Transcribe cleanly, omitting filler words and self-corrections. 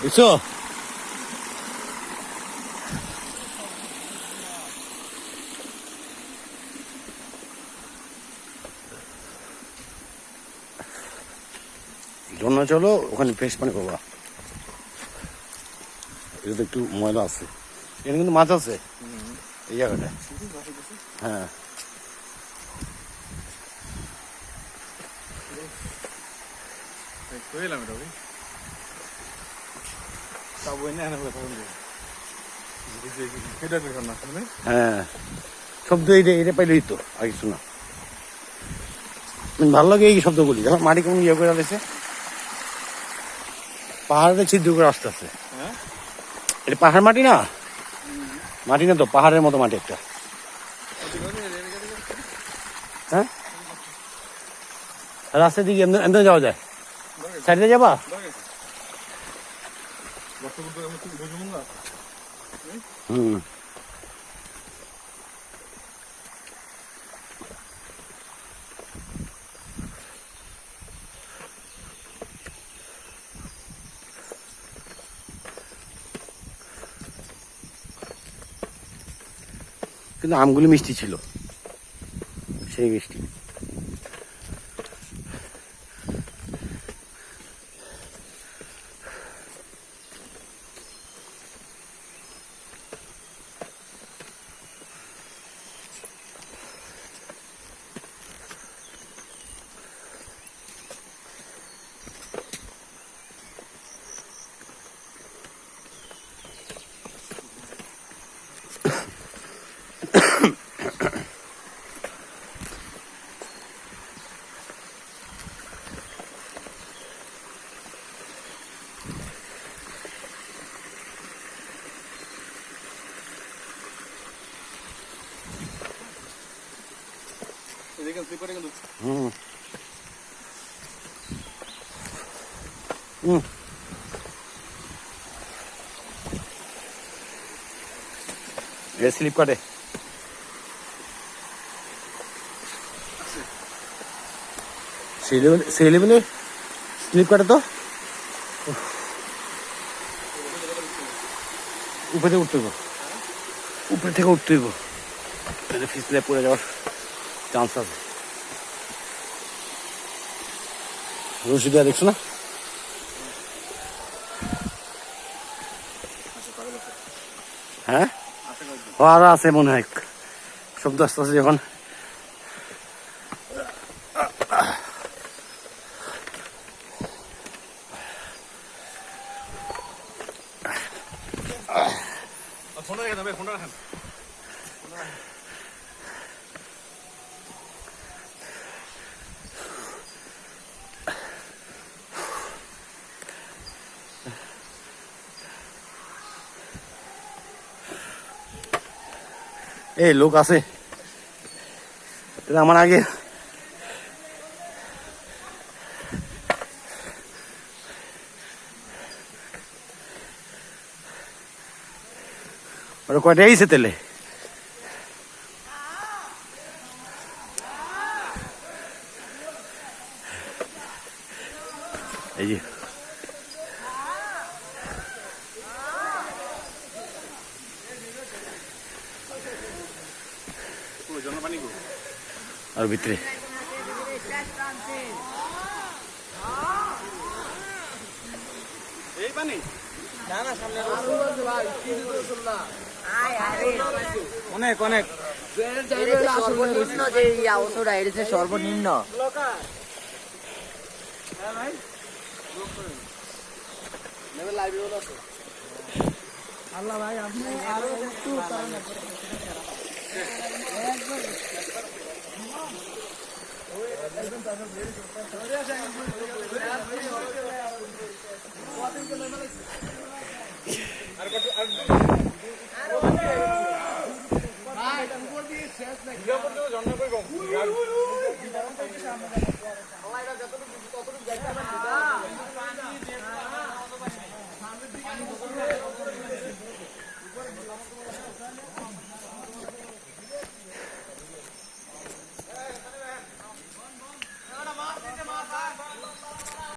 বুঝছো? ঝর্ণা চলো, ওখানে ফ্রেশ পানি পাবা। এটা তো একটু ময়লা আছে, এখানে কিন্তু মাছ আছে এই জায়গাটায়। হ্যাঁ, হ্যাঁ, শব্দ এটা পাইলেই তো আর কিছু না। ভালো লাগে এই শব্দগুলি, যখন মাটি কেমন ইয়ে করে আসছে, পাহাড়ের ছিদ্র করে আসতে আসতে। এটা পাহাড় মাটি না, মাটি না তো, পাহাড়ের মতো মাটি একটা। হ্যাঁ, রাস্তার দিকে এমনি যাওয়া যায়, সাইডে যাবা? হুম, কিন্তু আমগুলি মিষ্টি ছিল, সেই মিষ্টি। হুম, হুম, স্লিপ কাটে। সেই লেভেলে স্লিপ কাটে তো, উপরে উঠতে হইব, উপরে থেকে উঠতে হইব, ফিসলে পড়ে যাওয়ার চান্স আছে। রশিদা দেখছো না? হ্যাঁ, আরো আছে মনে হয়, শব্দ আস্তে আস্তে যখন। এই লোক আছে আমার আগে, ওরা কয়টা আইছে তেলে? এই যে আর ভিতরে অনেক অনেক সর্বনিম্ন যে অবস্থাটা এটা সর্বনিম্ন। আল্লাহ ভাই, আপনি আরো একটু